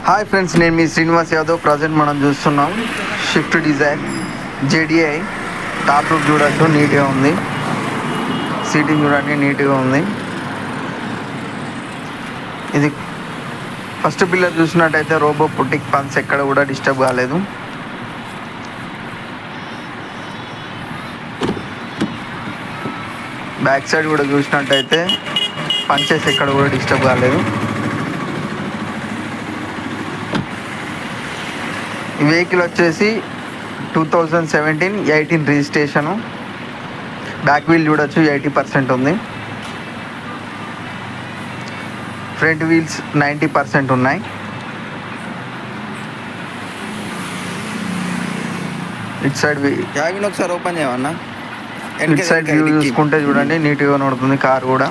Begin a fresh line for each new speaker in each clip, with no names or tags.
Hi friends, నేను మీ Srinivas Yadav. Present మనం చూస్తున్నాం షిఫ్ట్ డిజైర్ జేడిఐ. టాప్ రూప్ చూడొచ్చు, నీట్గా ఉంది. సీటింగ్ చూడండి, నీట్గా ఉంది. ఇది ఫస్ట్ పిల్లర్ చూసినట్టయితే రోబో పుట్టిక్ పంచ్ ఎక్కడ కూడా డిస్టర్బ్ కాలేదు. బ్యాక్ సైడ్ కూడా చూసినట్టయితే పంచెస్ ఎక్కడ కూడా డిస్టర్బ్ కాలేదు. ఈ వెహికల్ వచ్చేసి 2017 18 రిజిస్ట్రేషను. బ్యాక్ వీల్ చూడొచ్చు, 80% ఉంది. ఫ్రంట్ వీల్స్ 90% ఉన్నాయి. ఇట్ సైడ్
క్యాబిన్ ఒకసారి ఓపెన్ చేయమన్నా.
ఇట్ సైడ్ వ్యూ చూసుకుంటే చూడండి, నీట్గా నడుతుంది కార్ కూడా.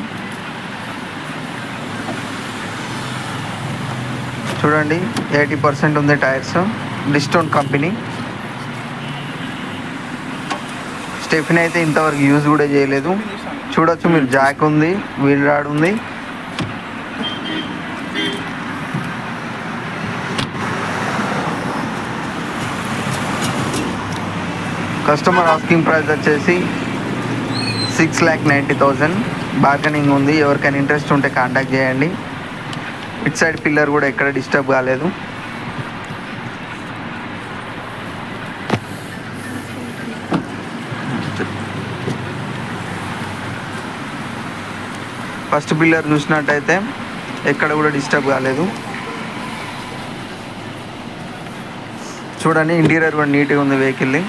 చూడండి, 80% ఉంది టైర్స్. డిస్టోన్ కంపెనీ. స్టెఫిన్ అయితే ఇంతవరకు యూజ్ కూడా చేయలేదు. చూడొచ్చు మీరు, జాక్ ఉంది, వీల్ రాడ్ ఉంది. కస్టమర్ ఆస్కింగ్ ప్రైస్ వచ్చేసి 6,90,000. బార్గెనింగ్ ఉంది. ఎవరికైనా ఇంట్రెస్ట్ ఉంటే కాంటాక్ట్ చేయండి. ఇట్ సైడ్ పిల్లర్ కూడా ఎక్కడ డిస్టర్బ్ కాలేదు. ఫస్ట్ పిల్లర్ చూసినట్టయితే ఎక్కడ కూడా డిస్టర్బ్ కాలేదు. చూడండి, ఇంటీరియర్ కూడా నీట్గా ఉంది వెహికల్ని.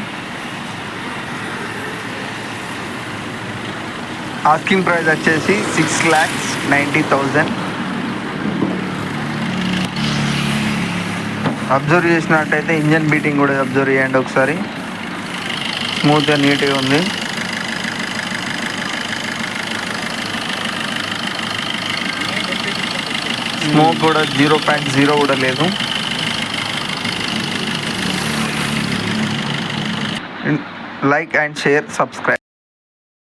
ఆస్కింగ్ ప్రైస్ వచ్చేసి 6,90,000. అబ్జర్వ్ చేసినట్టయితే ఇంజన్ బీటింగ్ కూడా అబ్జర్వ్ చేయండి ఒకసారి. స్మూత్గా నీట్గా ఉంది. స్మోక్ కూడా 0.0 కూడా లేదు. Like and share, subscribe.